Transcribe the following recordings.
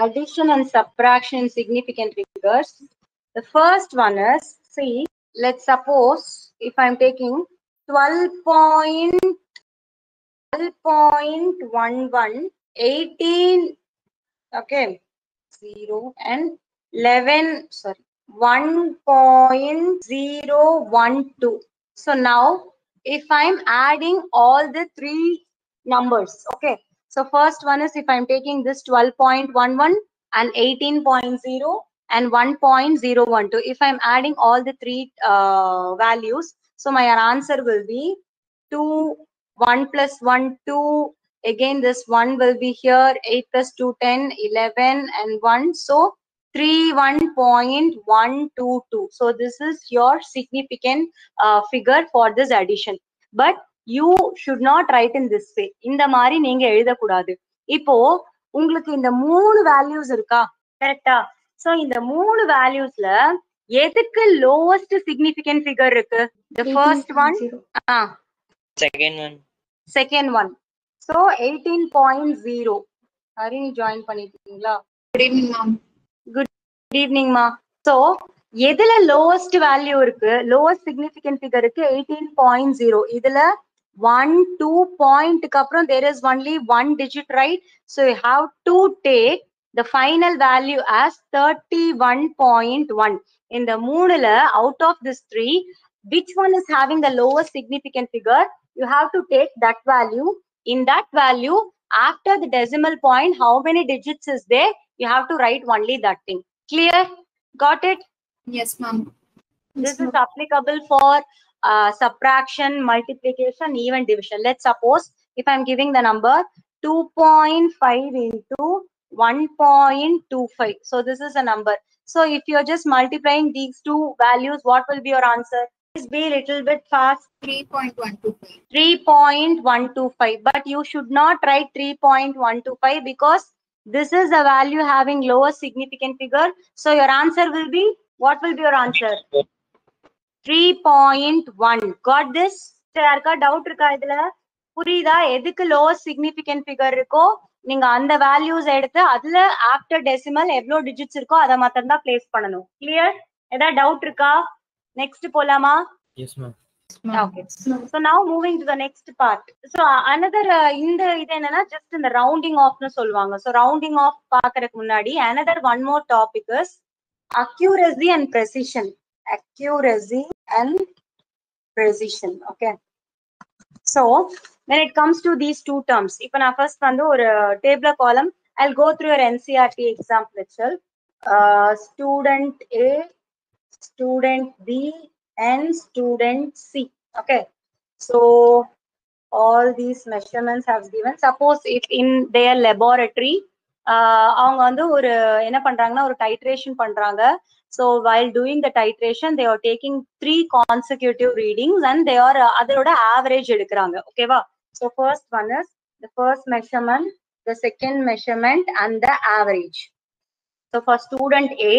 addition and subtraction in significant figures. The first one is, see, let's suppose if I'm taking 12.11, 18, okay, 0 and 11, sorry, 1.012. So now if I'm adding all the three numbers, okay, so first one is if I'm taking this 12.11 and 18.0 and 1.012, if I'm adding all the three values, so my answer will be 2, 1 plus 1, 2. Again, this 1 will be here, 8 plus 2, 10, 11 and 1. So 31.122. So this is your significant figure for this addition. But you should not write in this way. இந்த மாதிரி நீங்க எழுதக்கூடாது. இப்போ உங்களுக்கு இந்த மூணு values இருக்கா, கரெக்டா? சோ இந்த மூணு வேல்யூஸ்ல எதுக்கு லோவஸ்ட் சிக்னிஃபிகன்ட் ஃபிகர் இருக்கு? The first one, second one. So 18.0. Harini join பண்ணிட்டீங்களா? Good evening, ma'am. Good evening, ma. So எதுல lowest value இருக்கு? Lowest significant figure இருக்கு 18.0. இதுல 1, 2 point க்கு அப்புறம் there is only one digit, right? So you have to take the final value as 31.1. In the மூணுல out of this three, which one is having the lowest significant figure? You have to take that value. In that value, after the decimal point, how many digits is there? You have to write only that thing. Clear? Got it? Yes, ma'am. This is applicable for subtraction, multiplication, even division. Let's suppose if I'm giving the number 2.5 into 1.25. So this is a number. So if you're just multiplying these two values, what will be your answer? Please be a little bit fast. 3.125. 3.125. But you should not write 3.125 because this is a value having lowest significant figure. So your answer will be, what will be your answer? 3.1. Got this? யாருக்கா doubt இருக்கா இதுல? புரியுதா? எதுக்கு lowest significant figure இருக்கோ நீங்க அந்த values எடுத்து அதுல after decimal எவ்வளவு digits இருக்கோ அதை மட்டும் தான் place பண்ணணும். Clear? ஏதாவது டவுட் இருக்கா? Next போலாமா? Yes, ma'am. Okay. So now moving to the next part. So another இந்த இது என்னன்னா just இந்த rounding off னு சொல்லுவாங்க. So rounding off பார்க்கறதுக்கு முன்னாடி another one more topic is accuracy and precision. Accuracy and precision. Okay. So when it comes to these two terms, இப்போ நான் first வந்து ஒரு table column, I'll go through your NCERT example itself. Student A, student B, and student C. Okay. So all these measurements have given. Suppose if in their laboratory, அவங்க வந்து ஒரு என்ன பண்றாங்கன்னா ஒரு titration பண்றாங்க. So while doing the titration, they are taking 3 consecutive readings and they are அதோட average எடுக்கிறாங்க. ஓகேவா? So first one is the first measurement, the second measurement and the average. So for student A,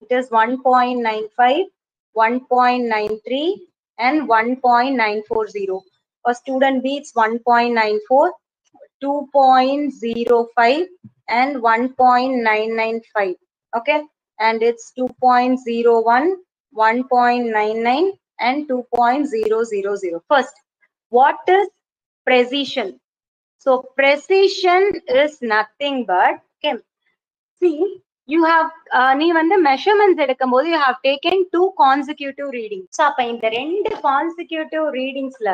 it is 1.95, 1.93 and 1.940. For student B, it's 1.94, 2.05 and 1.995. Okay. And it's 2.01, 1.99 and 2.000. First, what is precision? So precision is nothing but, okay, see, you have நீ வந்து measurements எடுக்கும்போது you have taken 2 consecutive readings. So அப்ப இந்த ரெண்டு consecutive readingsல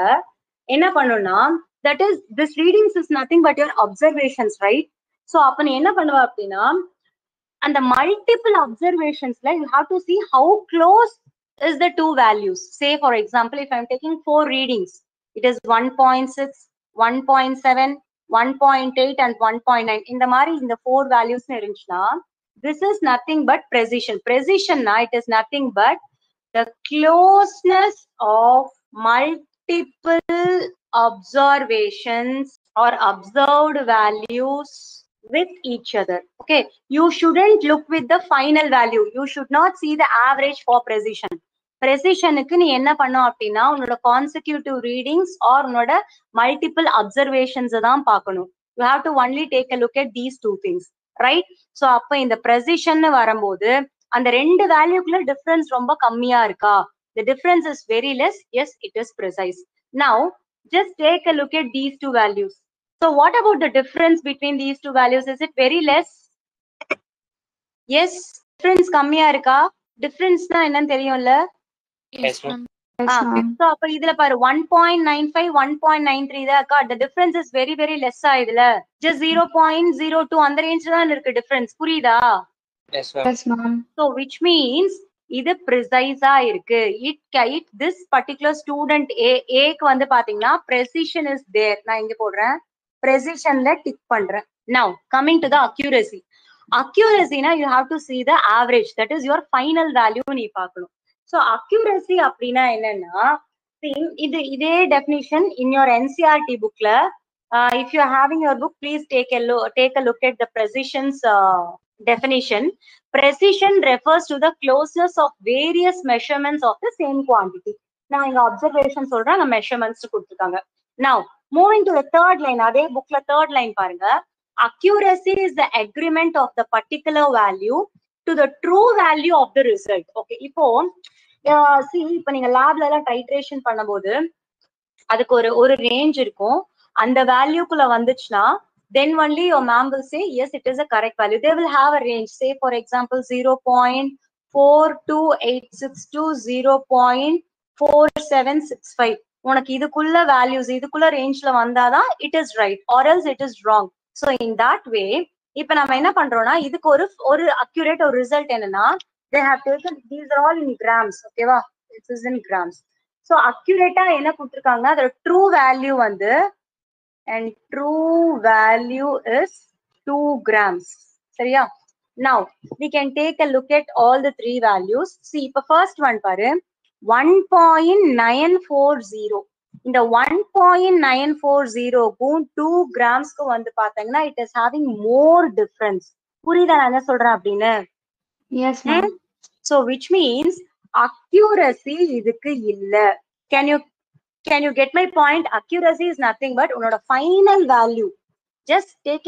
என்ன பண்ணுனா, that is this readings is nothing but your observations, right? So அப்ப நீ என்ன பண்ணுவ அப்படின்னா and the multiple observations, like you have to see how close is the two values. Say for example, if I'm taking 4 readings, it is 1.6, 1.7, 1.8 and 1.9. In the mari in the 4 values irundhuchna, this is nothing but precision. Precision na, it is nothing but the closeness of multiple observations or observed values with each other. Okay, you shouldn't look with the final value. You should not see the average for precision. Precisionக்கு நீ என்ன பண்ணும் அப்படின்னா உன்னோட consecutive readings or உன்னோட multiple observations தான் பார்க்கணும். You have to only take a look at these two things. Right? So அப்ப இந்த precision வரும்போது அந்த ரெண்டு வேல்யூக்குள்ள டிஃபரன்ஸ் ரொம்ப கம்மியா இருக்கா? The difference is very less. Yes, it is precise. Now, just take a look at these two values. So what about the difference between these two values? Is it very less? Yes, difference கம்மியா இருக்கா? Difference னா என்னன்னு தெரியும்ல? Yes, ma'am. Yes, ma'am. So அப்ப இதுல பாரு 1.95 1.93 தான் இருக்கா? The difference is very very less ஆ இதுல. Just 0.02 அந்த ரேஞ்ச் தான் இருக்கு difference. புரியுதா? Yes, ma'am. Yes, ma'am. So which means இது precise ஆ இருக்கு. It this particular student A க்கு வந்து பாத்தீங்கன்னா precision is there. நான் இங்க போடுறேன். Precisionல டிக் பண்றேன். Now coming to the accuracy. Accuracy na you have to see the average. That is your final value நீ பார்க்கணும். So accuracy அப்படின்னா என்னன்னா, இதே definition in your NCERT bookல, if you are having your book, please take a look at the precision's definition. Precision refers to the closeness of various measurements of the same quantity. நான் இங்க observation சொல்றேன், நான் measurements கொடுத்திருக்காங்க. Now moving to the third line, அதே bookல third line பாருங்க. Accuracy is the agreement of the particular value to the true value of the result. Okay, இப்போ see இப்போ நீங்க லேப்ல எல்லாம் டைட்ரேஷன் பண்ணும்போது அதுக்கு ஒரு ரேஞ்ச் இருக்கும். அந்த வேல்யூக்குள்ள வந்துச்சுன்னா then only your ma'am will say yes, it is a correct value. They will have a range, say for example 0.42862 to 0.4765. உனக்கு இதுக்குள்ள வேல்யூஸ் இதுக்குள்ள ரேஞ்ச்ல வந்தாதான் it is right or else it is wrong. So in that way இப்ப நம்ம என்ன பண்றோம்னா இதுக்கு ஒரு accurate ஒரு ரிசல்ட் என்னன்னா they have taken these are all in grams. ஓகேவா? this is in grams. So accurate என்ன கொடுத்திருக்காங்க, அதோட true value வந்து and true value is 2 grams. சரியா? Now we can take a look at all the three values. See இப்ப first one பாரு 1.940. இந்த 1.940 க்கும் 2 கிராம்ஸ்க்கு வந்து பாத்தீங்கன்னா it is having more difference. புரியுதா நான் என்ன சொல்றேன் அப்படின்னு? Yes, ma'am. So which means accuracy இதுக்கு இல்ல. Can you get my point? Accuracy is nothing but உன்னோட final value. Just take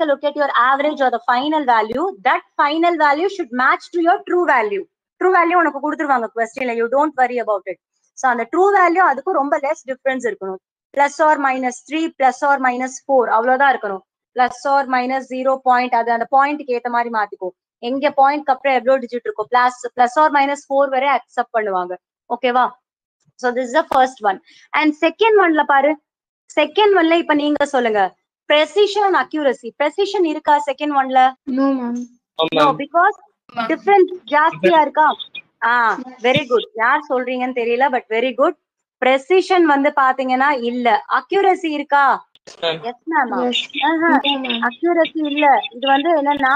a look at your average or the final value. That final value should match to your true value. True value உனக்கு கொடுத்துருவாங்க questionல. You don't worry about it. So அந்த true value அதுக்கு ரொம்ப less difference இருக்கணும். Plus or minus 3 plus or minus 4 அவ்வளவுதான் இருக்கணும். Plus or minus 0 point அது அந்த பாயிண்ட்க்கு ஏத்த மாதிரி மாத்திக்கோ. எங்க பாயிண்ட்க்கு அப்புறம் எவ்வளவு டிஜிட் இருக்கும் plus or minus 4 வரை அக்செப்ட் பண்ணுவாங்க. ஓகேவா? So this is the first one. And second one la பாரு. Second one la இப்ப நீங்க சொல்லுங்க. Precision and accuracy. Precision இருக்கா second one la? No, ma'am. No, because difference ஜாஸ்தியா இருக்கா? very good. யார் சொல்றீங்கன்னு தெரியல but very good. Precision வந்து பாத்தீங்கன்னா இல்ல. Accuracy இருக்கா? Yes ma'am. Yes. Accuracy இல்ல. இது வந்து என்னன்னா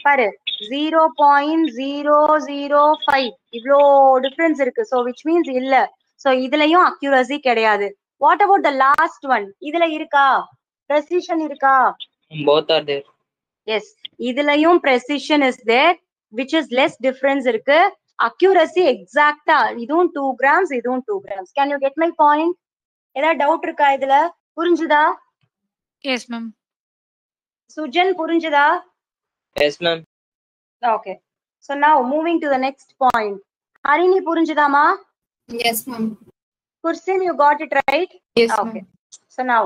பாரு 0.005 இவ்ளோ டிஃபரன்ஸ் இருக்கு. So which means இல்ல. So இதுலயும் accuracy கிடையாது. What about the last one? இதுல இருக்கா? Precision இருக்கா? Both are there. Yes, இதுலயும் precision is there, which is less difference இருக்கு. Accuracy exactா இதுவும் 2 grams இதுவும் 2 grams. Can you get my point? ஏதாவது டவுட் இருக்கா இதுல? புரிஞ்சுதா? Yes, ma'am. சுஜன் புரிஞ்சுதா? Yes, ma'am. Okay. So now moving to the next point. Harini புரிஞ்சுதாமா? Yes, ma'am. Kursim, you got it right? Yes, Okay. ma'am. So now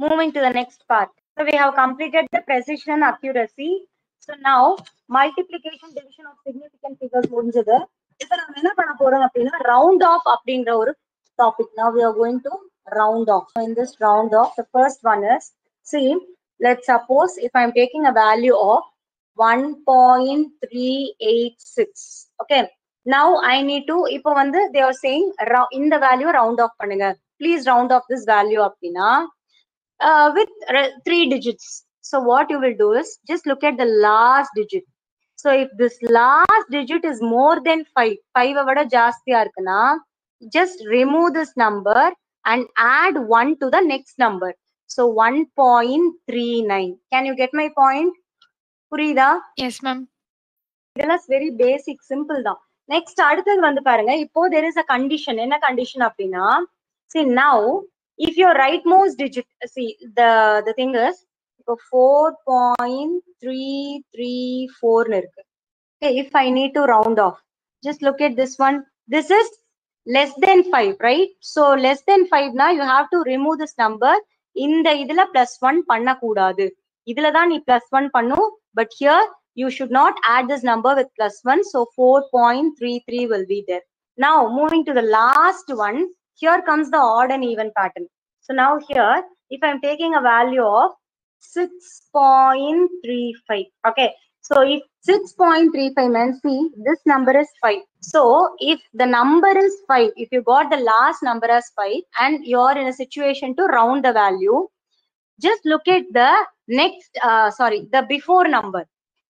moving to the next part. So we have completed the precision and accuracy. So now multiplication division of significant figures முடிஞ்சது. இப்போ நம்ம என்ன பண்ண போறோம் அப்படின்னா round off அப்படிங்கிற ஒரு topic. Now we are going to round off. So in this round off, the first one is, see, let's suppose if I'm taking a value of 1.386. Okay. Now I need to, இப்போ வந்து they are saying இந்த value round off பண்ணுங்க. Please round off this value அப்படின்னா with 3 digits. So what you will do is just look at the last digit. So if this last digit is more than 5 விட ஜாஸ்தியா இருக்குன்னா just remove this number and add 1 to the next number. So 1.39. Can you get my point? புரியுதா? Yes, ma'am. இதெல்லாம் very basic, simple தான். Next அடுத்தது வந்து பாருங்க. இப்போ there is a condition. என்ன condition அப்படின்னா, see now if your rightmost digit, see the thing is இப்போ 4.334 இருக்கு. Okay, if I need to round off, just look at this one. This is less than 5, right? So less than 5 na you have to remove this number. இந்த இதுல +1 பண்ண கூடாது. இதுல தான் நீ +1 பண்ணும். But here you should not add this number with +1. So 4.33 will be there. Now moving to the last one. Here comes the odd and even pattern. So now here, if I'm taking a value of 6.35, okay. So if 6.35 means, see, this number is 5. So if the number is 5, if you got the last number as 5 and you're in a situation to round the value, just look at the next, the before number.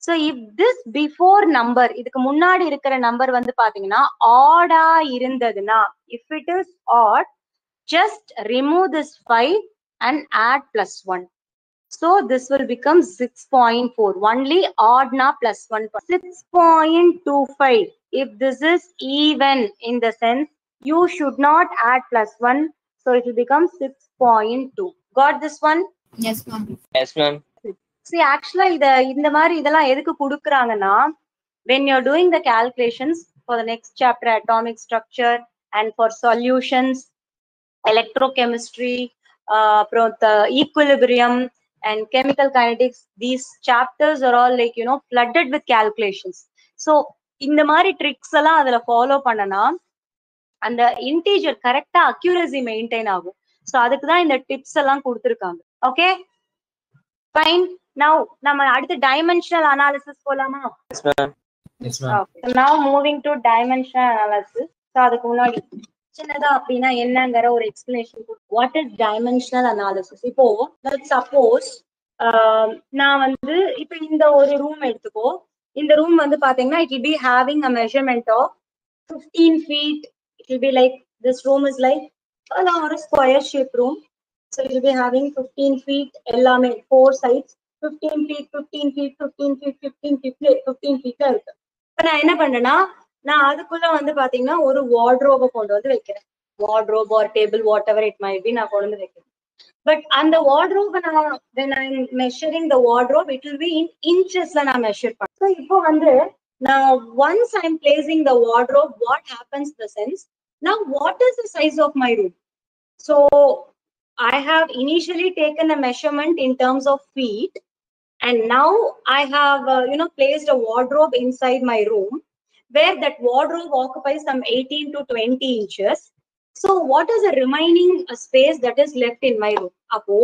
So if this before number, இதுக்கு முன்னாடி இருக்கிற number வந்து பாத்தீங்கன்னா odd ஆ இருந்ததுன்னா, if it is odd, just remove this 5 and add +1. So this will become 6.4. Only odd na +1. 6.25. If this is even, in the sense, you should not add +1. So it will become 6.2. Got this one? Yes, ma'am. Yes, ma'am. See, actually, இந்த மாதிரி இதெல்லாம் எதுக்கு கொடுக்குறாங்கன்னா, when you're doing the calculations for the next chapter, atomic structure, and for solutions, electrochemistry, the equilibrium, and chemical kinetics, these chapters are all like, flooded with calculations. So இந்த மாதிரி tricks எல்லாம் அதுல follow பண்ணனா அந்த integer கரெக்டா accuracy maintain ஆகும். So அதுக்கு தான் இந்த டிப்ஸ் எல்லாம் கொடுத்திருக்காங்க. Okay, fine. நவ நம்ம அடுத்து டைமென்ஷனல் அனாலிசிஸ் போலாமா? Yes, ma'am. Yes, ma'am. Okay. So now moving to dimensional analysis. So அதுக்கு முன்னாடி சின்னதா அப்படின்னா என்னங்கிற ஒரு explanation. What is dimensional analysis? இப்போ சப்போஸ் நான் வந்து இப்போ இந்த ஒரு ரூம் எடுத்துக்கோ. இந்த ரூம் வந்து பாத்தீங்கன்னா it will be having a measurement of 15 feet. It will be like, this room is like a square shape room. So it will be having 15 feet, எல்லாமே 4 sides, 15 feet, 15 feet, 15 feet, 15 feet, 15 feet இருக்கு. இப்ப நான் என்ன பண்றேன்னா, நான் அதுக்குள்ள வந்து பாத்தீங்கன்னா ஒரு வார்ட்ரோபை கொண்டு வந்து வைக்கிறேன். Wardrobe or table, whatever it might be, நான் கொண்டு வந்து வைக்கிறேன். பட் அந்த வார்ட்ரோபை நான் when I'm measuring the wardrobe, it will be in inchesல நான் மெஷர் பண்ணேன். So இப்போ வந்து now once I'm placing the wardrobe, what happens in the sense, now what is the size of my room? So I have initially taken a measurement in terms of feet, and now I have placed a wardrobe inside my room, where that wardrobe occupies some 18 to 20 inches. So what is the remaining space that is left in my room? Appo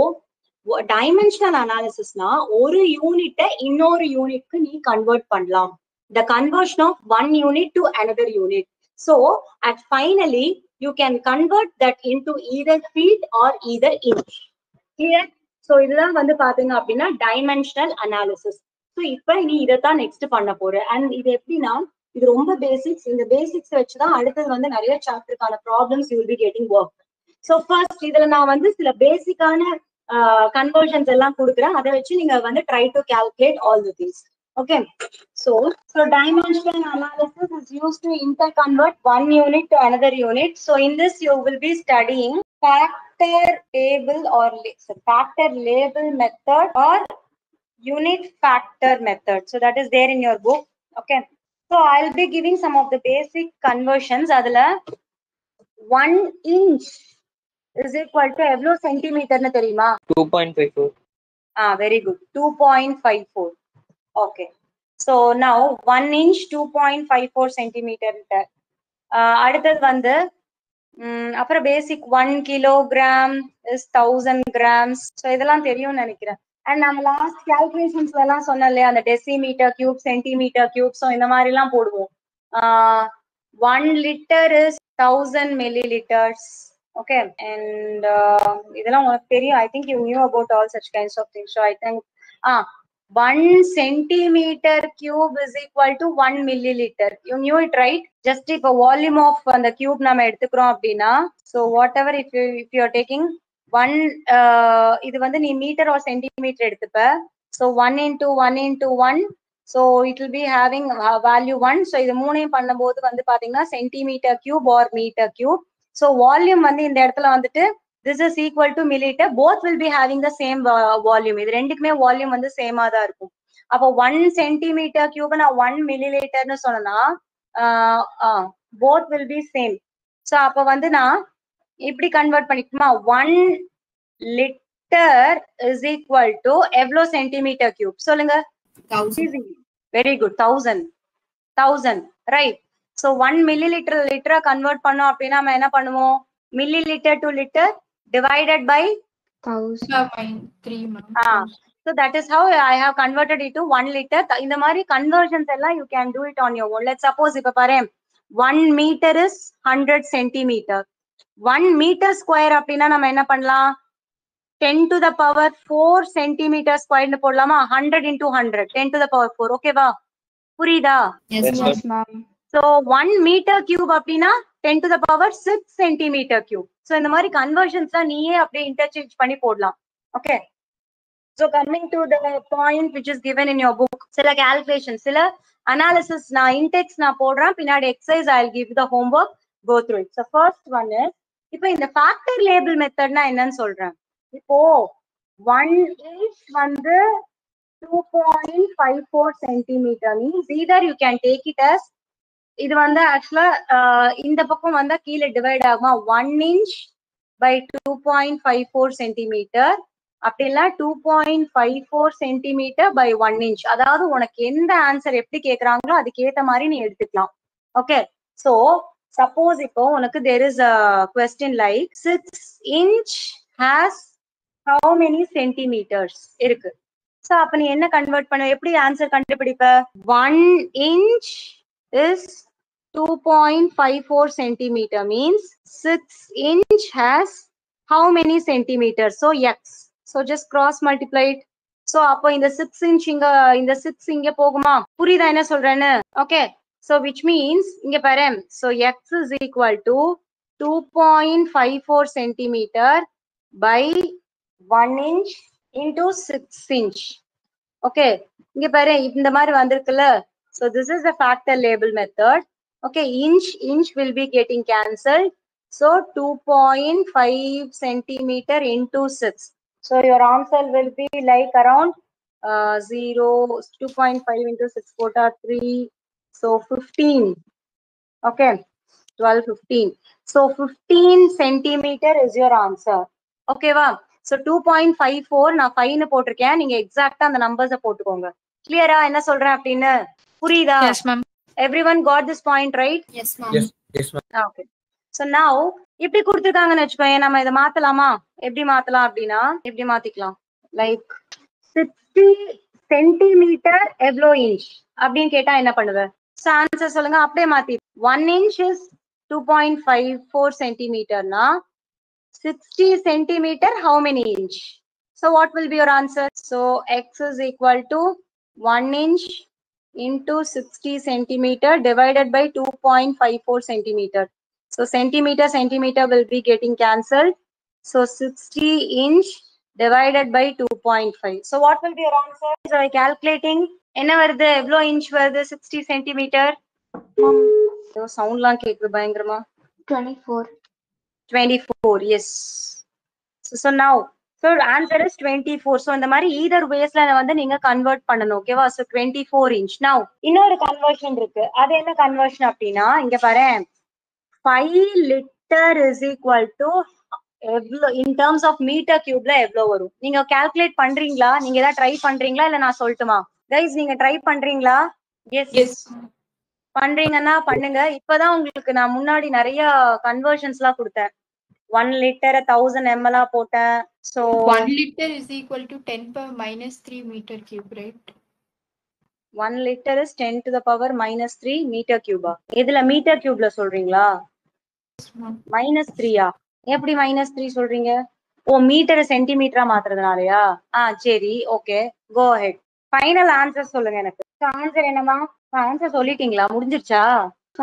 dimensional analysis na oru unit இன்னொரு யூனிட்க்கு நீ convert பண்ணலாம். The conversion of one unit to another unit. So at finally you can convert that into either feet or either inch. Clear? So இதெல்லாம் வந்து பாத்தீங்க அப்படின்னா dimensional analysis. So இப்போ நீ இதைத்தான் நெக்ஸ்ட் பண்ண போற. அண்ட் இது எப்படின்னா, இது ரொம்ப பேசிக்ஸ். இந்த பேசிக்ஸ் வச்சுதான் அடுத்தது வந்து நிறைய சாப்டருக்கான problems you will be getting work. So first இதுல நான் வந்து சில பேசிக்கான கன்வர்ஷன்ஸ் எல்லாம் கொடுக்குறேன். அதை வச்சு நீங்க வந்து try to calculate all the things. Okay, so dimensional analysis is used to interconvert one unit to another unit. So in this you will be studying factor table or factor label method or unit factor method. So that is there in your book. Okay, so I'll be giving some of the basic conversions. Adula 1 inch is equal to எவ்வளோ சென்டிமீட்டர்னு தெரியுமா? 2.54. Very good, 2.54. Okay, so now 1 inch 2.54 centimeter. அடுத்தது வந்து அப்புறம் பேசிக் 1 kilogram is 1000 grams. So இதெல்லாம் தெரியும்னு நினைக்கிறேன். And நம்ம last கால்குலேஷன்ஸ்ல எல்லாம் சொன்னோம் இல்லையா, அந்த decimetre cube, centimetre cube, so இந்த மாதிரி எல்லாம் போடுவோம். 1 liter is 1000 milliliters. Okay, and இதெல்லாம் உனக்கு தெரியும். I think you knew about all such kinds of things. So I think 1 centimeter cube is equal to 1 milliliter. You knew it, right? Just if a volume of the cube நம்ம எடுத்துக்கிறோம் அப்படின்னா, so whatever if you are taking 1 இது வந்து நீ metre or centimeter எடுத்துப்ப. So 1 into 1 into 1, so it will be having value 1. So இது மூணையும் பண்ணும்போது வந்து பாத்தீங்கன்னா centimetre cube or metre cube. So volume வந்து இந்த இடத்துல வந்துட்டு This is equal to milliliter. Both will be having the same volume. இது ரெண்டுக்குமே வால்யூம் வந்து சேமா தான் இருக்கும். அப்போ 1 சென்டிமீட்டர் கியூப் நான் 1 மில்லிலிட்டர்னு சொன்னா both will be same. So அப்போ வந்து நான் இப்படி கன்வெர்ட் பண்ணிக்குமா 1 லிட்டர் is equal to எவ்வளோ சென்டிமீட்டர் கியூப் சொல்லுங்க. 1000. Very good. 1000 right. So 1 milliliter லிட்டரை கன்வெர்ட் பண்ணோம் அப்படின்னா நம்ம என்ன பண்ணுவோம் milliliter to liter divided by 3 ma'am. So that is how I have converted it to 1 liter. இந்த மாதிரி conversions எல்லாம் you can do it on your own. Let's suppose இப்ப பாரு 1 meter is 100 centimeter. 1 meter square அப்படின்னா நம்ம என்ன பண்ணலாம் 10 to the power 4 centimeter square னு போடலாமா 100 into 100 10 to the power 4 ஓகேவா புரியுதா? Yes ma'am. So 1 meter cube அப்படின்னா 10 to the power 6 centimeter cube. So இந்த மாதிரி conversions தான் நீயே அப்படியே interchange பண்ணி போடலாம். Okay. So coming to the point which is given in your book, சில calculations, சில analysis நான் index நான் போடுறேன் பின்னாடி exercise I'll give the homework, go through it. So first one is இப்போ இந்த factor label method நான் என்னன்னு சொல்றேன். இப்போ 1 inch வந்து 2.54 centimeter means either you can take it as இது வந்து ஆக்சுவலா இந்த பக்கம் வந்தா கீழே டிவைட் ஆகுமா 1 inch by 2.54 centimeter அப்படி இல்ல 2.54 centimeter by 1 inch. அதாவது உனக்கு எந்த ஆன்சர் எப்படி கேக்குறாங்களோ அதுக்கு ஏத்த மாதிரி நீ எடுத்துக்கலாம். ஓகே சோ சப்போஸ் இப்போ உனக்கு there is a question like 6 inch has how many centimeters இருக்கு. சோ அப்ப நீ என்ன கன்வெர்ட் பண்ண எப்படி answer கண்டுபிடிப்ப 1 inch is 2.54 centimeter means 6 inch has how many centimeters? So x. So just cross multiply it. So அப்போ இந்த 6 inch இங்க இந்த 6 இங்க போகுமா புரியுதா என்ன சொல்றேன்னு? Okay. So which means இங்க பாரு. So x is equal to 2.54 centimeter by 1 inch into 6 inch. Okay. இங்க பாரு இந்த மாதிரி வந்திருக்குல்ல. So this is the factor label method. Okay, inch will be getting cancelled. So 2.5 centimeter into 6. So your answer will be like around 2.5 into 6 quota 3. So 15. Okay, 12, 15. So 15 centimeter is your answer. Okay, va? So 2.54 நான் 5 னு போட்டிருக்கேன் நீங்க எக்ஸாக்ட்டா அந்த நம்பர்ஸை போட்டுக்கோங்க. கிளியரா என்ன சொல்றேன் அப்படின்னு புரியுதா? Yes ma'am. Everyone got this point right? Yes ma'am. Yes ma'am. Okay. So now இப்படி கொடுத்துருக்காங்கன்னு வச்சுக்கோங்க நம்ம இதை மாத்தலாமா எப்படி மாத்தலாம் அப்படின்னா எப்படி மாத்திக்கலாம் லைக் 60 சென்டிமீட்டர் எவ்வளோ இன்ச் அப்படின்னு கேட்டா என்ன பண்ணுவ ஆன்சர் சொல்லுங்க அப்படியே மாத்தி 1 inch is 2.54 centimeter-னா 60 centimeter how many inch? So what will be your answer? So x is equal to 1 inch into 60 centimeter divided by 2.54 centimeter. So centimeter will be getting cancelled. So 60 inch divided by 2.5. So what will be your answer? So I calculating என்ன வருது எவ்வளோ inch வருது 60 centimeter சவுண்ட்லாம் கேக்குது பயங்கரமா 24 yes. So now so answer is 24. So இந்த மாதிரி either waysல வந்து நீங்க கன்வெர்ட் பண்ணணும் ஓகேவா. So 24 inch. Now இன்னொரு கன்வர்ஷன் இருக்கு அது என்ன கன்வர்ஷன் அப்படின்னா இங்க பாரு 5 liter is equal to எவ்வளோ in terms of meter cubeல எவ்வளோ வரும் நீங்க கால்குலேட் பண்றீங்களா நீங்க ஏதாவது ட்ரை பண்றீங்களா இல்ல நான் சொல்லட்டுமா கைஸ் நீங்க ட்ரை பண்றீங்களா? Yes. பண்றீங்கன்னா பண்ணுங்க. இப்பதான் உங்களுக்கு நான் முன்னாடி நிறைய கன்வர்ஷன்ஸ் எல்லாம் கொடுத்தேன் 1 liter 1000 ml போட்டேன். So 1 liter is equal to 10 power minus 3 meter cube, right? 1 liter is 10 to the power minus 3 meter cube. இதுல மீட்டர் கியூப்ல சொல்றீங்களா? மைனஸ் 3யா? எப்படி மைனஸ் 3 சொல்றீங்க? ஓ மீட்டர் சென்டிமீட்டரா மாத்துறதுனாலயா? சரி ஓகே கோ ஹெட். ஃபைனல் ஆன்சர் சொல்லுங்க எனக்கு. ஆன்சர் என்னமா? ஆன்சர் சொல்லிட்டீங்களா முடிஞ்சிருச்சா?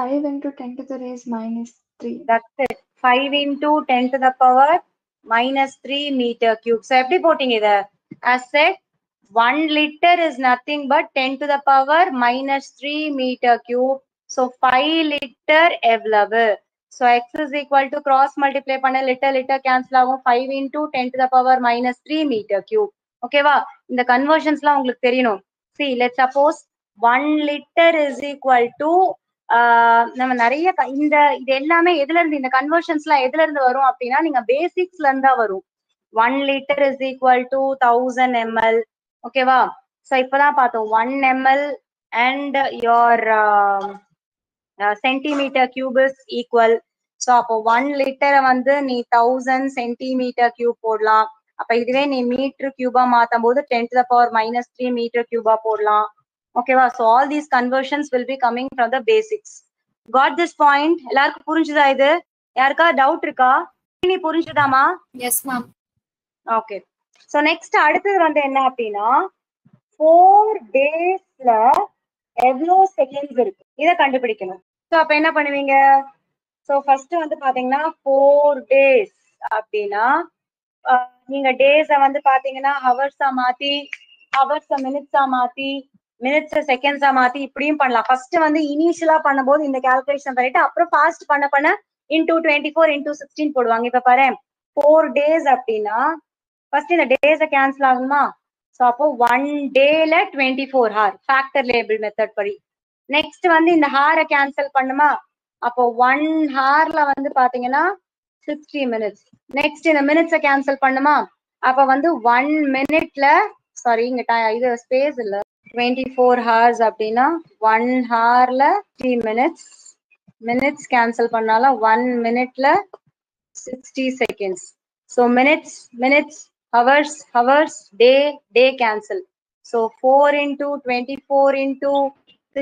5 into 10 to the raise minus 3. That's it. 5 into 10 to the power minus 3 meter cube. So எப்படி போட்டீங்க இத? As said 1 liter is nothing but 10 to the power minus 3 meter cube. So 5 liter எவ்வளவு? So x is equal to cross multiply பண்ண liter cancel ஆகும் 5 into 10 to the power minus 3 meter cube. ஓகேவா? இந்த கன்வர்ஷன்ஸ்லாம் உங்களுக்கு தெரியணும். See, let's suppose 1 liter is equal to நம்ம நிறைய இது எல்லாமே எதுல இருந்து இந்த கன்வர்ஷன்ஸ்லாம் எதுல இருந்து வரும் அப்படின்னா நீங்க பேசிக்ஸ்ல இருந்தா வரும். 1 liter is equal to 1000 ml. ஓகேவா? ஸோ இப்பதான் பார்த்தோம் 1 ml and your centimeter cube is equal. So அப்போ 1 liter வந்து நீ 1000 centimeter cube போடலாம். அப்ப இதுவே நீ மீட்டர் கியூபா மாத்தும் போது 10 to the power minus 3 metre கியூபா போடலாம். ஓகேவா? So all these conversions will be coming from the basics. Got this point? எல்லாருக்கும் புரிஞ்சுதா இது? யாருக்கா டவுட் இருக்கா? நீ புரிஞ்சுதாமா? Yes, ma'am. Okay. So next அடுத்தது வந்து என்ன அப்படின்னா 4 daysல எவ்வளோ செகண்ட்ஸ் இருக்கு இதை கண்டுபிடிக்கணும். ஸோ அப்ப என்ன பண்ணுவீங்க? ஸோ ஃபர்ஸ்ட் வந்து பாத்தீங்கன்னா 4 days அப்படின்னா நீங்க டேஸை வந்து பாத்தீங்கன்னா ஹவர்ஸா மாத்தி ஹவர்ஸை மினிட்ஸா மாத்தி மினிட்ஸ் செகண்ட்ஸா மாத்தி இப்படியும் பண்ணலாம். ஃபர்ஸ்ட் வந்து இனிஷியலா பண்ணும்போது இந்த கால்குலேஷன் பண்ணிட்டு அப்புறம் ஃபாஸ்ட் பண்ண இன்டூ 24 இன்டூ 16 போடுவாங்க. இப்ப பாரு 4 days அப்படின்னா ஃபர்ஸ்ட் இந்த டேஸை கேன்சல் ஆகுமா? ஸோ அப்போ 1 dayல 24 hour ஃபேக்டர் லேபிள் மெத்தட் படி. நெக்ஸ்ட் வந்து இந்த ஹாரை கேன்சல் பண்ணுமா? அப்போ 1 hourல வந்து பாத்தீங்கன்னா 60 minutes. நெக்ஸ்ட் இந்த மினிட்ஸை கேன்சல் பண்ணுமா? அப்ப வந்து 1 minute சாரி இங்க இது ஸ்பேஸ் இல்ல 24 hours அப்படின்னா 1 hourல 3 minutes. மினிட்ஸ் கேன்சல் பண்ணாலும் 1 minuteல 60 seconds. So minutes, hours, day cancel. So 4 into 24 into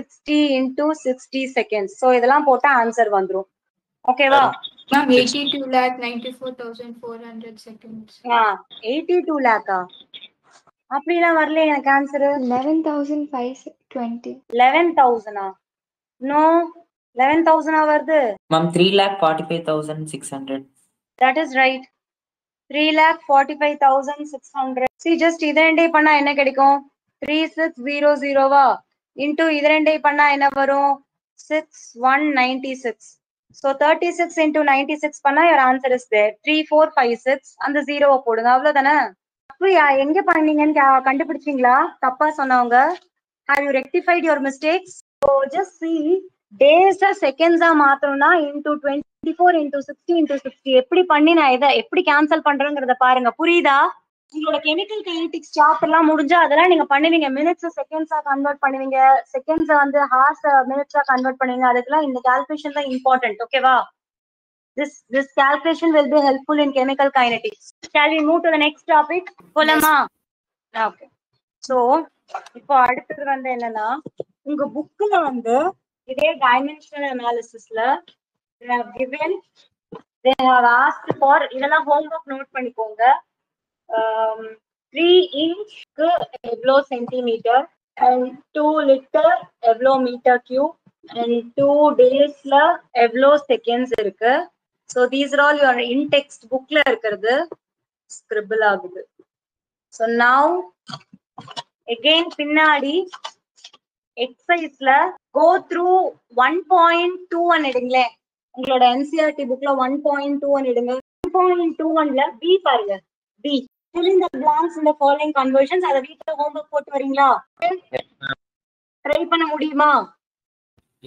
60 into 60 seconds. So இதெல்லாம் போட்டா ஆன்சர் வந்துரும். ஓகேவா? Ma'am, 82,94,400 seconds. 82 lakh அப்படிலாம் வரல எனக்கு ஆன்சர். 11,520. 11,000 நோ 11,000 வருது. Ma'am, 3,45,600. That is right. 3,45,600. See, just இது ரெண்டே பண்ணா என்ன கிடைக்கும்? 3600 into இது ரெண்டே பண்ணா என்ன வரும்? 6196. So 36 into 96 பண்ணா your answer is there. 3456 அந்த 0 போடுங்க. அவ்வளவுதானே? அப்படியா எங்க பண்ணீங்கன்னு கண்டுபிடிச்சீங்களா? தப்பா சொன்னவங்க. Have you rectified your mistakes? So just see days seconds மாத்தணும்னா into 24 into 60 into 60 எப்படி பண்ணி நான் இதை எப்படி கேன்சல் பண்றேங்கிறத பாருங்க. புரியுதா? உங்களோட கெமிக்கல் கைனடிக்ஸ் சாப்டர் எல்லாம் முடிஞ்சா அதெல்லாம் நீங்க பண்ணுவீங்க. மினிட்ஸ் செகண்ட்ஸா கன்வெர்ட் பண்ணுவீங்க. செகண்ட்ஸ் வந்து ஹார்ஸ் மினிட்ஸா கன்வெர்ட் பண்ணுவீங்க. அதுக்கெல்லாம் இந்த கால்குலேஷன் தான் இம்பார்ட்டன்ட். ஓகேவா? This calculation will be helpful in chemical kinetics. Shall we move to the next topic? போலாமா? Okay. So இப்போ அடுத்தது வந்து என்னன்னா உங்க புக்ல வந்து இதே dimensional அனாலிசிஸ்ல they have given, they have asked for இதெல்லாம் homework note பண்ணிக்கோங்க. 3 inch எவ்வளோ சென்டிமீட்டர் and 2 liter எவ்வளோ மீட்டர் கியூப் and 2 daysல எவ்வளோ செகண்ட்ஸ் இருக்கு. So these are all your in text bookல இருக்கிறது scribble ஆகுது. So now again பின்னாடி எக்ஸசைஸ்ல go through 1.21 எடுங்களேன். உங்களோட NCERT புக்ல 1.21 எடுங்க. 1.21ல B பாருங்க. B fill in the blanks in the following conversions. அத வீட்ல homework போட்டு வரீங்களா? ட்ரை பண்ண முடியுமா?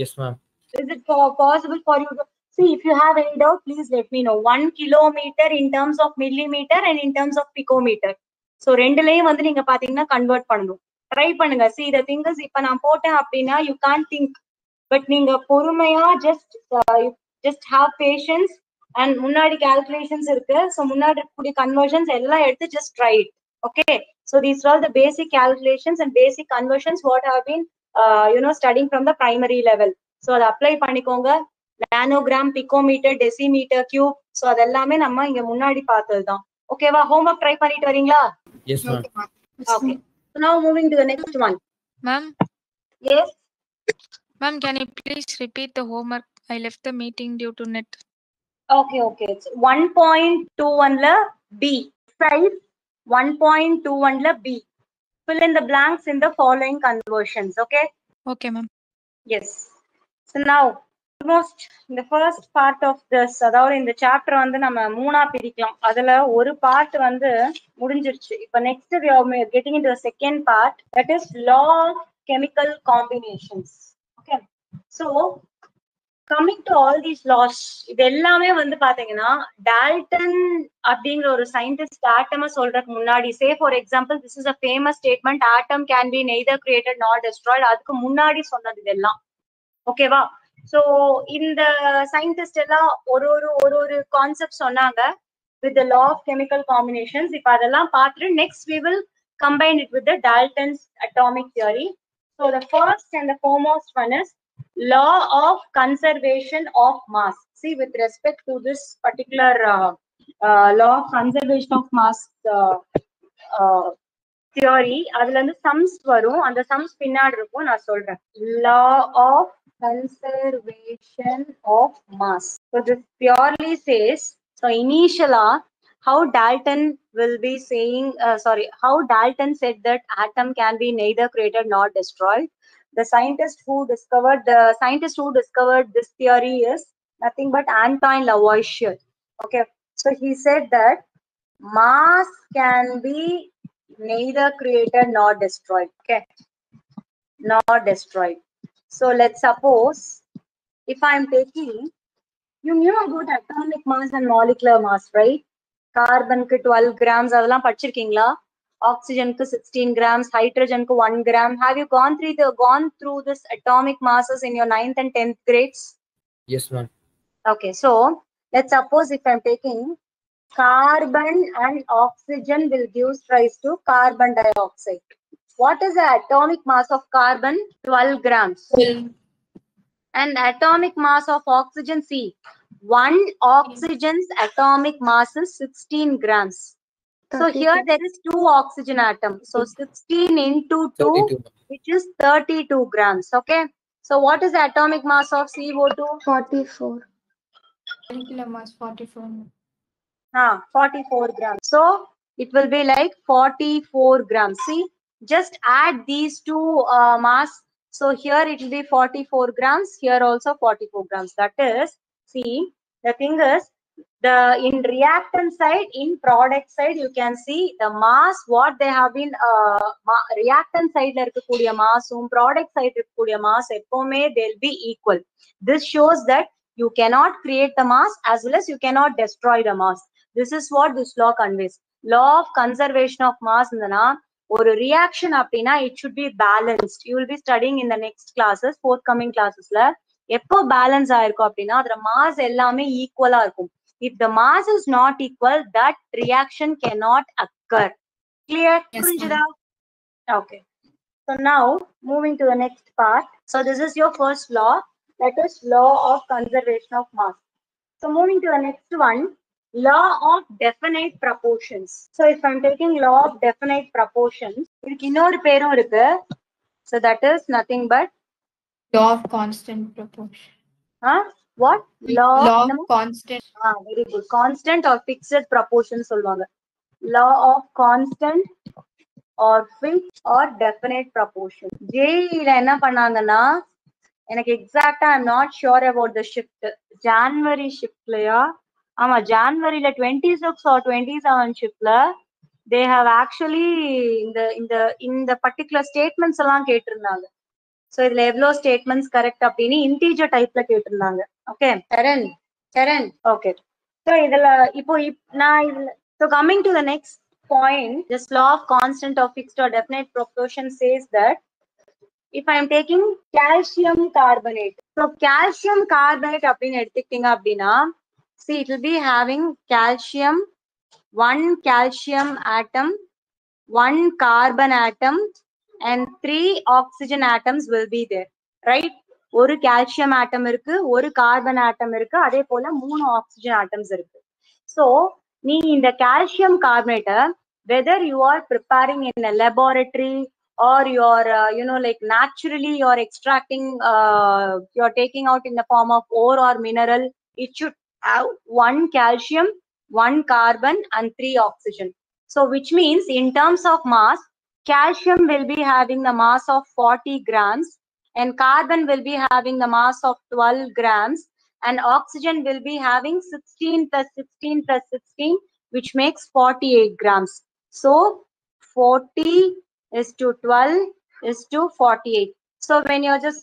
Yes, ma'am. Is it possible for you to see? If you have any doubt, please let me know. 1 kilometer in terms of millimeter and in terms of picometer. So ரெண்டுலயும் வந்து நீங்க பாத்தீங்கன்னா convert பண்ணணும். Try பண்ணுங்க. See the thing is இப்ப நான் போட்டேன் அப்படின்னா you can't think, but நீங்க பொறுமையா just have patience and முன்னாடி calculations இருக்கு. So முன்னாடி இருக்கக்கூடிய conversions எல்லாம் எடுத்து just try it. Okay. So these are all the basic calculations and basic conversions what have been studying from the primary level. So அதை apply பண்ணிக்கோங்க. Nanogram, picometre, decimetre, cube. So அதெல்லாமே நம்ம இங்க முன்னாடி பார்த்ததுதான். ஓகேவா? ஹோம்ஒர்க் ட்ரை பண்ணிட்டு வரீங்களா? Yes, ma'am. Okay. So now moving to the next one. Ma'am? Yes? Ma'am, can you please repeat the homework? I left the meeting due to net. Okay. It's 1.21ல B. Size 1.21ல B. Fill in the blanks in the following conversions. Okay? Okay, ma'am. Yes. So now almost the first part of this, அதாவது இந்த chapter வந்து நம்ம மூணா பிரிக்கலாம். அதுல ஒரு part வந்து முடிஞ்சிருச்சு. இப்ப next we are getting into the second part, that is law of chemical combinations. Okay, so coming to all these laws, இது எல்லாமே வந்து பாத்தீங்கன்னா டால்டன் அப்படிங்கிற ஒரு சயின்டிஸ்ட் ஆட்டம சொல்றதுக்கு முன்னாடி, say for example this is a famous statement, atom can be neither created nor destroyed, அதுக்கு முன்னாடி சொன்னது இதெல்லாம். ஓகேவா? சோ இந்த சயின்டிஸ்ட் எல்லாம் ஒரு கான்செப்ட் சொன்னாங்க with the law of chemical combinations. இப்ப அதெல்லாம் பார்த்துட்டு next we will combine it with the Dalton's atomic theory. So the first and the foremost one is law of conservation of mass. See, with respect to this particular law of conservation of mass theory, அதுல இருந்து sums வரும். அந்த sums பின்னாடி இருக்கும், நான் சொல்றேன். law of conservation of mass. So this purely says, so initially how Dalton will be saying, how Dalton said that atom can be neither created nor destroyed. The scientist who discovered this theory is nothing but Antoine Lavoisier. Okay, so he said that mass can be neither created nor destroyed. Okay, nor destroyed. So let's suppose if I'm taking, you knew about atomic mass and molecular mass, right? Carbon ku 12 grams, அதெல்லாம் படிச்சிருக்கீங்களா? Oxygen ku 16 grams, hydrogen ku 1 gram. Have you gone through this atomic masses in your 9th and 10th grades? Yes, ma'am. Okay, so let's suppose if I'm taking carbon and oxygen will give rise to carbon dioxide. What is the atomic mass of carbon? 12 grams. And atomic mass of oxygen, see, one oxygen's atomic mass is 16 grams. So here there is 2 oxygen atoms. So 16 into 2, 32. which is 32 grams. Okay. So what is the atomic mass of CO2? 44. Molecular mass 44. 44 grams. So it will be like 44 grams. See, just add these two mass. So here it will be 44 grams. Here also 44 grams. That is, see, the thing is, in reactant side, in product side, you can see the mass what they have been reactant side la irukkudiya mass product side irukkudiya mass eppome they'll be equal. This shows that you cannot create the mass as well as you cannot destroy the mass. This is what this law conveys. Law of conservation of mass indana ஒரு reaction அப்படின்னா it should be balanced. You will be studying in the next classes, forthcoming classesல எப்போ balance ஆயிருக்கும் அப்படின்னா அதோட mass எல்லாமே ஈக்குவலா இருக்கும். If the mass is not equal, that reaction cannot occur. Clear? புரிஞ்சுதா? Okay. So now moving to the next part. So this is your first law, that is law of conservation of mass. So moving to the next one, law of definite proportions. So if I'm taking law of definite proportions, இதுக்கு இன்னொரு பேரும் இருக்கு. So that is nothing but Law of constant proportion. What? Law of constant. Very good. Constant or fixed proportion சொல்வாங்க. Law of constant or fixed or definite proportion. JEE-ல என்ன பண்ணாங்கன்னா, எனக்கு எக்ஸாக்ட்டா I am not sure about the shift. January ஷிஃப்ட்லயா? ஆமா, ஜான்வரியில 26 or 27 ஷிஃப்ட்ல they have actually இந்த பர்டிகுலர் ஸ்டேட்மெண்ட்ஸ் எல்லாம் கேட்டிருந்தாங்க. சோ இதுல எவ்வளவு ஸ்டேட்மெண்ட்ஸ் கரெக்ட் அப்படின்னு இன்டீஜர் டைப்ல கேட்டிருந்தாங்க. Okay Karan okay. சோ இதுல இப்போ நான் இதுல so coming to the next point, this law of constant or fixed or definite proportion says that if I am taking calcium carbonate, so calcium carbonate அப்படின்னு எடுத்துக்கிட்டீங்க அப்படின்னா, see it will be having calcium, one calcium atom, one carbon atom and 3 oxygen atoms will be there, right? ஒரு calcium atom இருக்கு, ஒரு carbon atom இருக்கு, அதே போல 3 oxygen atoms இருக்கு. So நீ இந்த calcium carbonate whether you are preparing in a laboratory or you are like naturally you are extracting, you are taking out in the form of ore or mineral, it should have 1 calcium, 1 carbon and 3 oxygen. So which means in terms of mass, calcium will be having the mass of 40 grams and carbon will be having the mass of 12 grams, and oxygen will be having 16 plus 16 plus 16, which makes 48 grams. So 40 is to 12 is to 48. So when you're just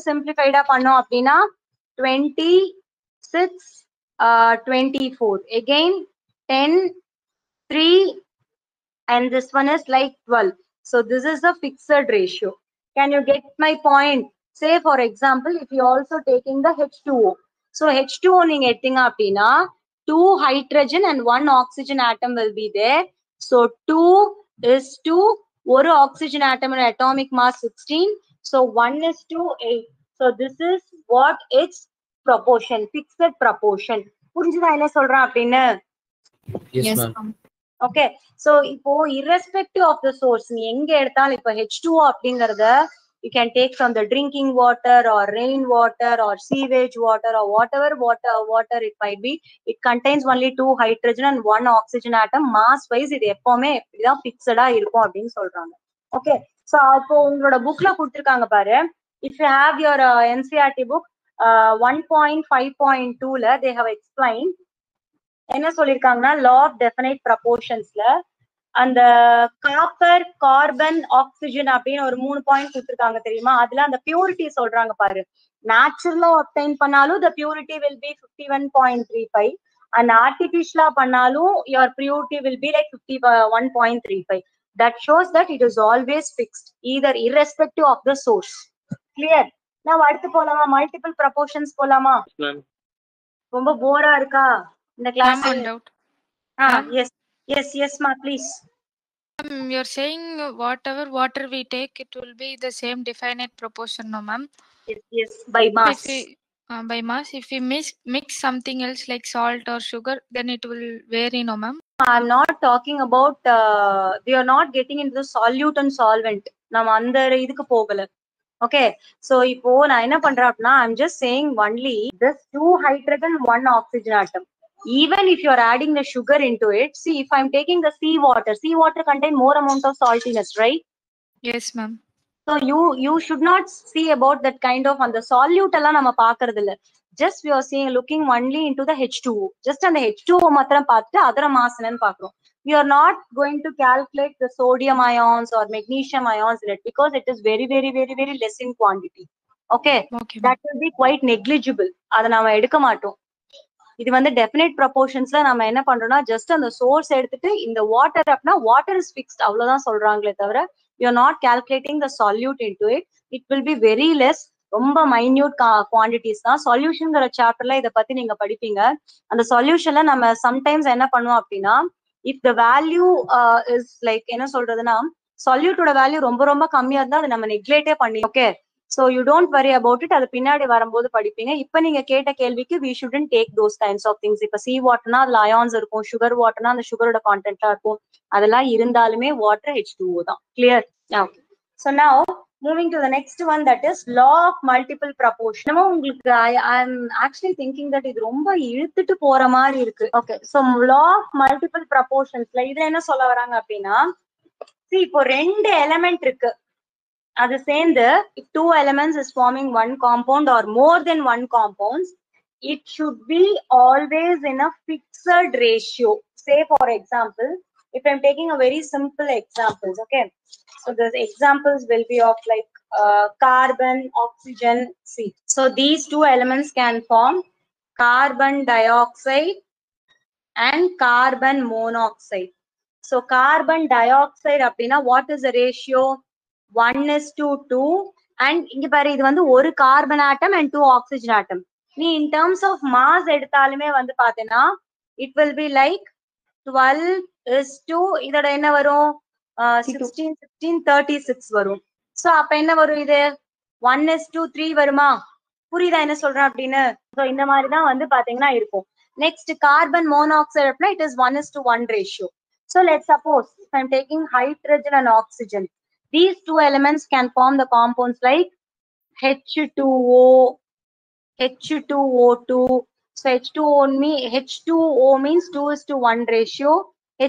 simplified up 26 24, again 10 3, and this one is like 12. So this is a fixed ratio. Can you get my point? Say for example, if you also taking the H2O. So H2O நீங்க எடுத்தீங்க அப்படின்னா 2 hydrogen and 1 oxygen atom will be there. So 2 is to ஒரு oxygen atom atomic mass 16. So 1 is to 8. So this is what its proportion, fixed proportion. புரிஞ்சுதா என்ன சொல்றேன் அப்படின்னு? Yes, ma'am. Okay, so இப்போ irrespective of the source, நீ எங்க எடுத்தாலும் இப்போ H2O அப்படிங்கறத you can take from the drinking water or rain water or sewage water or whatever water it might be, it contains only 2 hydrogen and 1 oxygen atom. Mass wise இது எப்பவுமே இப்படிதான் fixed-ஆ இருக்கும் அப்படின்னு சொல்றாங்க. Okay, so அப்போ உங்களோட bookல கொடுத்திருக்காங்க பாரு. If you have your NCERT book 1.5.2ல they have explained என்ன சொல்லிருக்காங்கன்னா law of definite proportionsல அந்த காப்பர் கார்பன் ஆக்சிஜன் அப்படின்னு ஒரு 3 பாயிண்ட் கொடுத்திருக்காங்க தெரியுமா? அதுல அந்த பியூரிட்டி சொல்றாங்க பாரு. நேச்சுரலா obtain பண்ணாலும் the purity will be 51.35 and artificial பண்ணாலும் your purity will be like 51.35. that shows that it is always fixed, either irrespective of the source. Clear? now அடுத்து போலாமா? multiple proportions போலாமா? ரொம்ப போரா இருக்கா இந்த class? Ma'am, one doubt. yes ma, please. You're saying whatever water we take, it will be the same definite proportion, no, ma'am? Yes, by mass. If we, by mass, if we mix something else like salt or sugar, then it will vary, no, ma'am? I'm not talking about we are not getting into the solute and solvent. நம்ம அந்த இதுக்கு போகல. Okay, so இப்போ நான் என்ன பண்றேன் அப்படின்னா I'm just saying only this 2 hydrogen 1 oxygen atom. Even if you are adding the sugar into it, see if I'm taking the seawater contain more amount of saltiness, right? Yes, ma'am. So you should not see about that kind of on the solute எல்லாம் நம்ம பாக்குறது இல்ல. Just we are seeing looking only into the H2O. Just அந்த H2O மாத்திரம் பார்த்துட்டு அதர mass என்னன்னு பாக்குறோம். We are not going to calculate the sodium ions or magnesium ions in it because it is very less in quantity. Okay, that will be quite negligible. அதை நாம எடுக்க மாட்டோம். இது வந்து டெஃபினைட் ப்ரொபோர்ஷன்ஸ்ல நம்ம என்ன பண்றோம்னா ஜஸ்ட் அந்த சோர்ஸ் எடுத்துட்டு இந்த வாட்டர் அப்படின்னா வாட்டர் இஸ் ஃபிக்ஸ்ட் அவ்வளவுதான் சொல்றாங்களே தவிர you are not calculating the solute into it. It will be very less, ரொம்ப மைன்யூட் குவான்டிட்டிஸ் தான். சொல்யூஷன்ங்கிற சாப்டர்ல இதை பத்தி நீங்க படிப்பீங்க. அந்த சொல்யூஷன்ல நம்ம சம்டைம்ஸ் என்ன பண்ணுவோம் அப்படின்னா if the value is like என்ன சொல்றதுன்னா சொல்யூட்டோட வேல்யூ ரொம்ப கம்மியா இருந்தா அதை நம்ம நெக்லேட்டே பண்ணி. Okay, so you don't worry about it. அது பின்னாடி வரும்போது படிப்பீங்க. இப்ப நீங்க கேட்ட கேள்விக்கு we shouldn't take those kinds of things. இப்ப sea waterனா அதுல ions இருக்கும், சுகர் வாட்டர்னா அந்த சுகரோட கான்டென்ட்டா இருக்கும். அதெல்லாம் இருந்தாலுமே வாட்டர் H2O தான். Clear? Okay. So now moving to the next one, that is law of multiple proportion. நம்ம உங்களுக்கு I am actually thinking that இது ரொம்ப இழுத்துட்டு போற மாதிரி இருக்கு. Okay, so law of multiple proportionsல இதுல என்ன சொல்ல வராங்க அப்படின்னா see இப்போ 2 எலிமெண்ட் இருக்கு. அது சேர்ந்து if 2 elements is forming one compound or more than one compounds, it should be always in a fixed ratio. Say for example, if I'm taking a very simple examples, okay, so the examples will be of like carbon, oxygen, C. So these 2 elements can form carbon dioxide and carbon monoxide. So carbon dioxide அப்படின்னா what is the ratio? 1:2 and இங்க பாரு இது வந்து ஒரு carbon atom and 2 oxygen atom. நீ in terms of mass எடுத்தாலுமே வந்து பாத்தீங்கன்னா it will be like 12:2 இதோட என்ன வரும் 16 36 வரும். சோ அப்ப என்ன வரும் இது 1:3 வருமா? புரியுதா என்ன சொல்றேன் அப்படின்னு? சோ இந்த மாதிரி தான் வந்து பாத்தீங்கன்னா இருக்கும். நெக்ஸ்ட் கார்பன் மோனாக்சைடு அப்படின்னா it is 1:1 ratio. So let's suppose if I'm taking hydrogen and oxygen, these 2 elements can form the compounds like H2O, H2O2. So H2O means 2:1 ratio.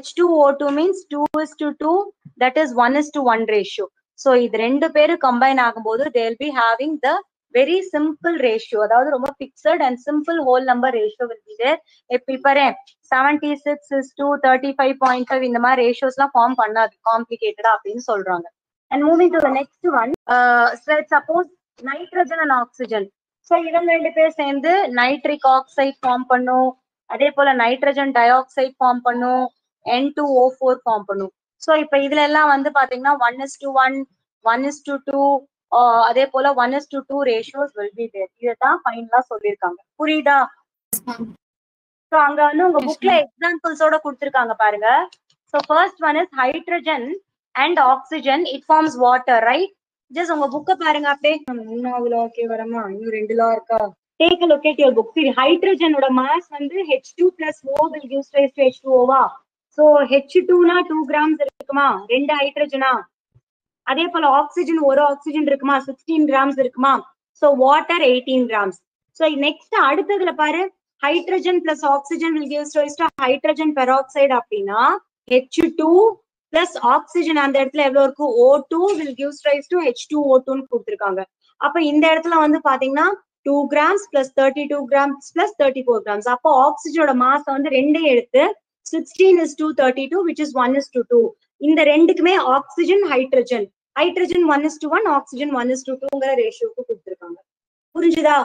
H2O2 means 2:2, that is 1:1 ratio. So இது ரெண்டு பேரும் combine ஆகும்போது they will be having the very simple ratio. அதாவது ரொம்ப fixed and simple whole number ratio will be there. இப்ப 76:35.5 இந்த மாதிரி ratiosலாம் form பண்ணாது காம்ப்ளிகேட்டடா அப்படின்னு சொல்றாங்க. And moving to the next one, suppose nitrogen and oxygen. So இவங்க ரெண்டு பேர் சேர்ந்து நைட்ரிக் ஆக்சைடு ஃபார்ம் பண்ணும், அதே போல நைட்ரஜன் டை ஆக்சைடு ஃபார்ம் பண்ணும், N2O4 ஃபார்ம் பண்ணும். சோ இப்ப இதுல எல்லாம் வந்து பாத்தீங்கன்னா 1:1, 1:2, அதே போல 1:2 ratios will be there. இதுதான் ஃபைனலா சொல்லிருக்காங்க. புரியுதா? சோ அங்க வந்து உங்க புக்ல எக்ஸாம்பிள்ஸோட கொடுத்திருக்காங்க பாருங்க. So first one is hydrogen and oxygen, it forms water, right? Just உங்க புக்க பாருங்க அப்படியே. மூணாவது ஓகே வரமா, இன்னும் ரெண்டு லா இருக்கா? Take a look at your book. See, hydrogen ஓட mass வந்து H2 plus O will give rise to H2O வா? So H2 னா 2 grams இருக்குமா? ரெண்டு ஹைட்ரஜனா? அதே போல ஆக்சிஜன் ஒரு ஆக்சிஜன் இருக்குமா? 16 grams இருக்குமா? So water 18 grams. So next அடுத்ததுல பாரு, hydrogen plus oxygen will give rise to hydrogen peroxide அப்படின்னா H2 plus oxygen அந்த இடத்துல எவ்வளவு இருக்கு? O2 will give rise to H2O2 ன்னு கொடுத்திருக்காங்க. அப்ப இந்த இடத்துல வந்து பாத்தீங்கன்னா 2 grams plus 32 grams plus 34 grams. அப்போ ஆக்சிஜனோட மாஸ் வந்து ரெண்டையும் எடுத்து 16:32 which is 1:2. இந்த ரெண்டுக்குமே ஆக்சிஜன் ஹைட்ரஜன் 1:1, ஆக்சிஜன் 1:2ங்கிற ரேஷியோக்கு கொடுத்திருக்காங்க. புரிஞ்சுதா?